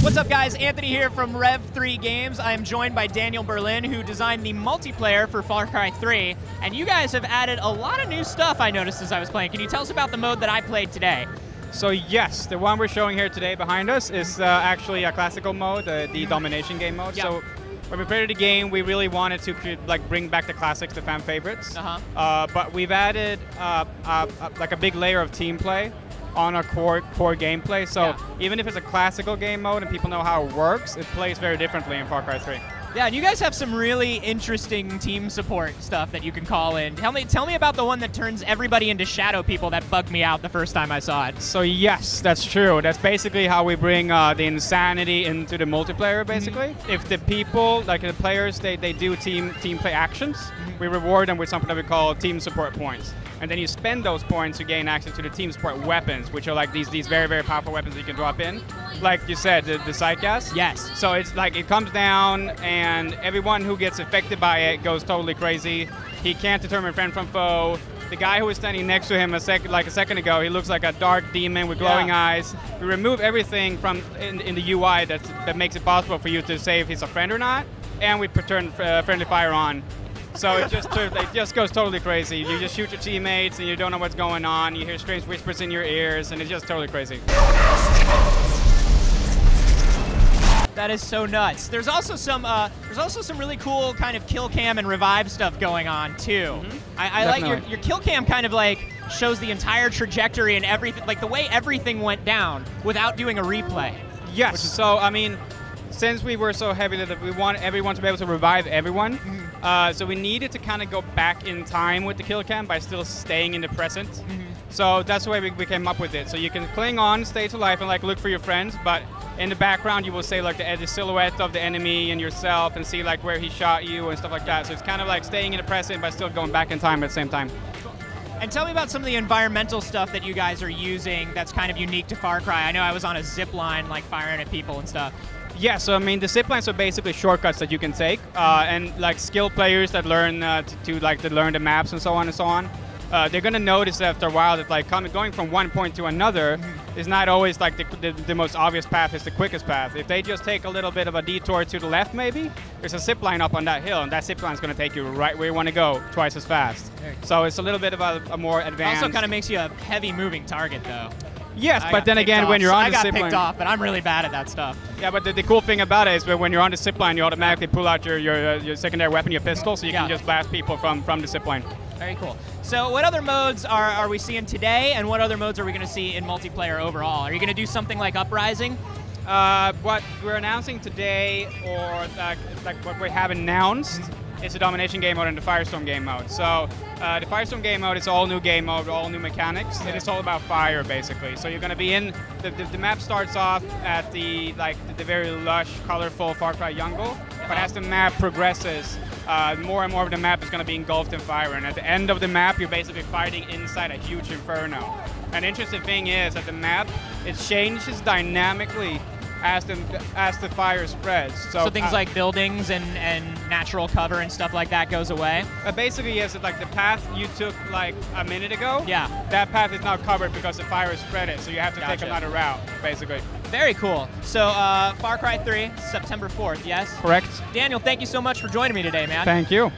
What's up, guys? Anthony here from Rev3 Games. I am joined by Daniel Berlin, who designed the multiplayer for Far Cry 3. And you guys have added a lot of new stuff, I noticed as I was playing. Can you tell us about the mode that I played today? So yes, the one we're showing here today behind us is actually a classical mode, the domination game mode. Yep. So when we created the game, we really wanted to bring back the classics, the fan favorites. But we've added like a big layer of team play on our core gameplay. So even if it's a classical game mode and people know how it works, it plays very differently in Far Cry 3. Yeah, and you guys have some really interesting team support stuff that you can call in. Tell me about the one that turns everybody into shadow people that bugged me out the first time I saw it. So yes, that's true. That's basically how we bring the insanity into the multiplayer, basically. If the people, like the players, they do team play actions, we reward them with something that we call team support points. And then you spend those points to gain access to the team support weapons, which are like these very, very powerful weapons that you can drop in. Like you said, the sight gas. Yes. So it's like it comes down, and everyone who gets affected by it goes totally crazy. He can't determine friend from foe. The guy who was standing next to him a second ago, he looks like a dark demon with glowing eyes. We remove everything from in the UI that makes it possible for you to say if he's a friend or not, and we turn friendly fire on. So it just goes totally crazy. You just shoot your teammates and you don't know what's going on. You hear strange whispers in your ears, and it's just totally crazy. That is so nuts. There's also some really cool kind of kill cam and revive stuff going on too. I like your kill cam kind of like shows the entire trajectory and everything, like the way everything went down without doing a replay. Yes. So I mean, since we were so heavy that we want everyone to be able to revive everyone, so we needed to kind of go back in time with the kill cam by still staying in the present. So that's the way we came up with it. So you can cling on, stay to life, and like look for your friends, but in the background you will say like the silhouette of the enemy and yourself, and see like where he shot you and stuff like that. So it's kind of like staying in the present but still going back in time at the same time. And tell me about some of the environmental stuff that you guys are using that's kind of unique to Far Cry. I know I was on a zip line like firing at people and stuff. Yeah, so I mean the zip lines are basically shortcuts that you can take, and like skilled players that learn to learn the maps and so on. They're gonna notice after a while that like going from one point to another is not always like the most obvious path is the quickest path. If they just take a little bit of a detour to the left, maybe there's a zip line up on that hill, and that zip line is gonna take you right where you want to go, twice as fast. So it's a little bit of a more advanced. Also, kind of makes you a heavy moving target, though. Yes, but then again, when you're on the zip line, I got picked off, but I'm really bad at that stuff. Yeah, but the cool thing about it is when you're on the zip line, you automatically pull out your secondary weapon, your pistol, so you can just blast people from the zip line. Very cool. So what other modes are we seeing today, and what other modes are we going to see in multiplayer overall? Are you going to do something like Uprising? What we're announcing today, or like what we have announced, is the domination game mode and the Firestorm game mode. So the Firestorm game mode is all new game mode, all new mechanics, and it's all about fire basically. So you're going to be in the map starts off at the very lush, colorful Far Cry jungle, but as the map progresses, more and more of the map is going to be engulfed in fire, and at the end of the map, you're basically fighting inside a huge inferno. An interesting thing is that the map, it changes dynamically as the fire spreads. So things like buildings and natural cover and stuff like that goes away? Basically, yes. It's like the path you took like a minute ago, that path is now covered because the fire spread it, so you have to take another route, basically. Very cool. So Far Cry 3, September 4th, yes? Correct. Daniel, thank you so much for joining me today, man. Thank you.